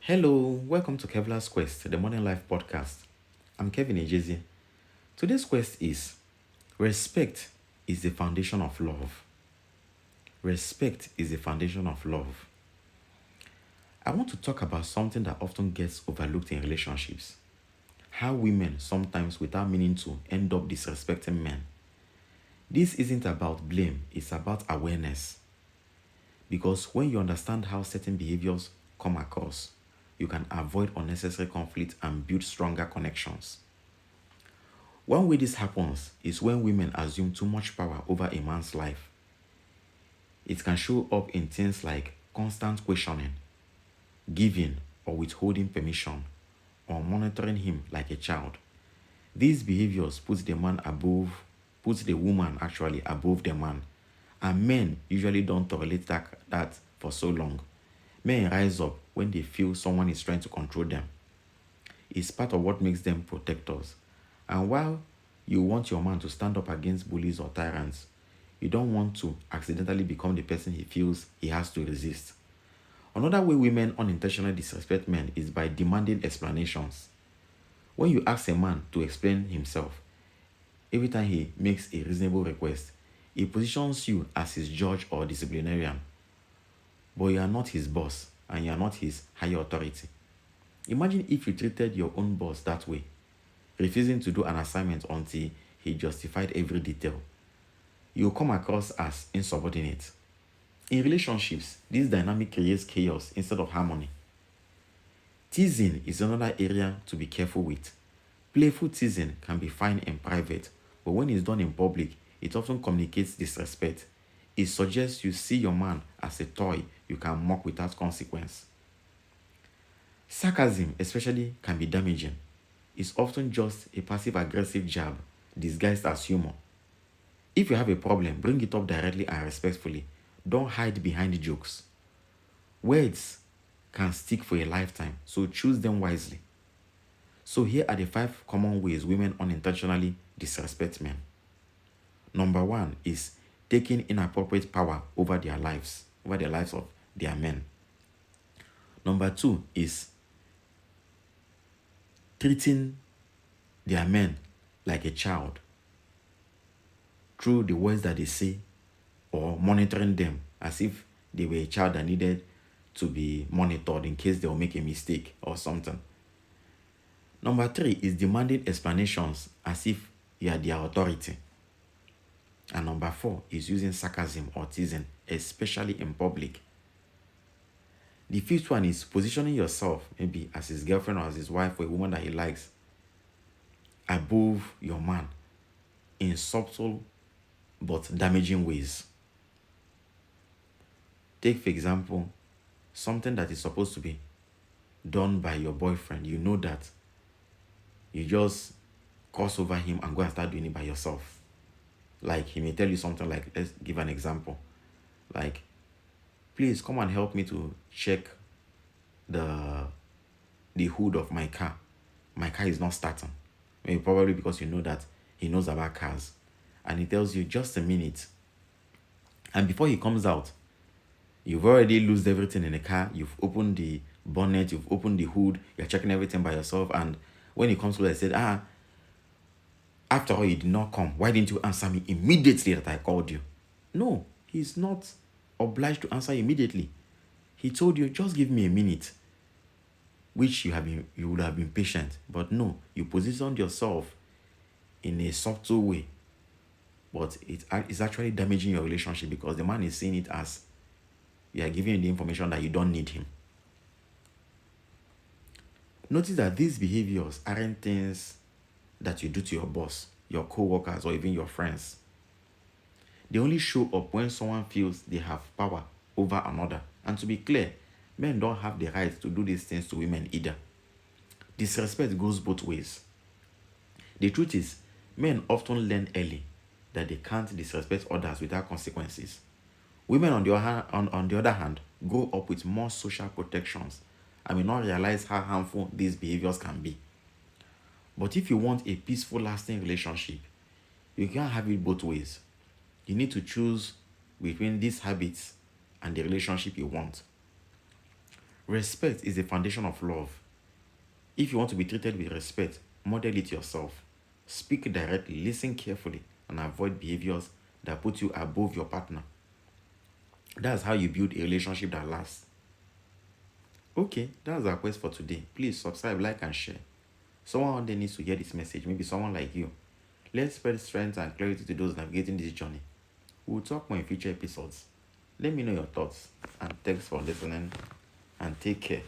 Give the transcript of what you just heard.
Hello, welcome to Kevlar's Quest, the Modern Life podcast. I'm Kevin Ejezi. Today's quest is respect is the foundation of love. Respect is the foundation of love. I want to talk about something that often gets overlooked in relationships. How women sometimes, without meaning to, end up disrespecting men. This isn't about blame, it's about awareness. Because when you understand how certain behaviors come across, you can avoid unnecessary conflict and build stronger connections. One way this happens is when women assume too much power over a man's life. It can show up in things like constant questioning, giving or withholding permission, or monitoring him like a child. These behaviors puts the woman actually above the man. And men usually don't tolerate that for so long. Men rise up when they feel someone is trying to control them. It's part of what makes them protectors. And while you want your man to stand up against bullies or tyrants, you don't want to accidentally become the person he feels he has to resist. Another way women unintentionally disrespect men is by demanding explanations. When you ask a man to explain himself, every time he makes a reasonable request, he positions you as his judge or disciplinarian. But you are not his boss and you are not his higher authority. Imagine if you treated your own boss that way, refusing to do an assignment until he justified every detail. You come across as insubordinate. In relationships, this dynamic creates chaos instead of harmony. Teasing is another area to be careful with. Playful teasing can be fine in private, but when it's done in public, it often communicates disrespect. It suggests you see your man as a toy you can mock without consequence. Sarcasm, especially, can be damaging. It's often just a passive aggressive jab disguised as humor. If you have a problem, bring it up directly and respectfully. Don't hide behind jokes. Words can stick for a lifetime, so choose them wisely. So here are the 5 common ways women unintentionally disrespect men. Number 1 is taking inappropriate power over their lives of their men. Number 2 is treating their men like a child through the words that they say, or monitoring them as if they were a child that needed to be monitored in case they will make a mistake or something. Number 3 is demanding explanations as if you are their authority. And number 4 is using sarcasm or teasing, especially in public. The 5th one is positioning yourself, maybe as his girlfriend or as his wife or a woman that he likes, above your man in subtle but damaging ways. Take, for example, something that is supposed to be done by your boyfriend. You know that you just cross over him and go and start doing it by yourself. Like, he may tell you something like, let's give an example. Like, please come and help me to check the hood of my car. My car is not starting. Maybe probably because you know that he knows about cars. And he tells you just a minute. And before he comes out, you've already lost everything in the car. You've opened the bonnet, you've opened the hood, you're checking everything by yourself. And when he comes to, I said, after all, you did not come. Why didn't you answer me immediately that I called you? No, he's not obliged to answer immediately. He told you, just give me a minute, which you would have been patient. But no, you positioned yourself in a subtle way. But it's actually damaging your relationship because the man is seeing it as you are giving him the information that you don't need him. Notice that these behaviors aren't things that you do to your boss, your co-workers, or even your friends. They only show up when someone feels they have power over another. And to be clear, men don't have the right to do these things to women either. Disrespect goes both ways. The truth is, men often learn early that they can't disrespect others without consequences. Women, on the other hand, grow up with more social protections and may not realize how harmful these behaviors can be. But if you want a peaceful, lasting relationship, you can't have it both ways. You need to choose between these habits and the relationship you want. Respect is the foundation of love. If you want to be treated with respect, model it yourself. Speak directly, listen carefully, and avoid behaviors that put you above your partner. That's how you build a relationship that lasts. Okay, that's our quest for today. Please subscribe, like, and share. Someone out there needs to hear this message, maybe someone like you. Let's spread strength and clarity to those navigating this journey. We'll talk more in future episodes. Let me know your thoughts, and thanks for listening, and take care.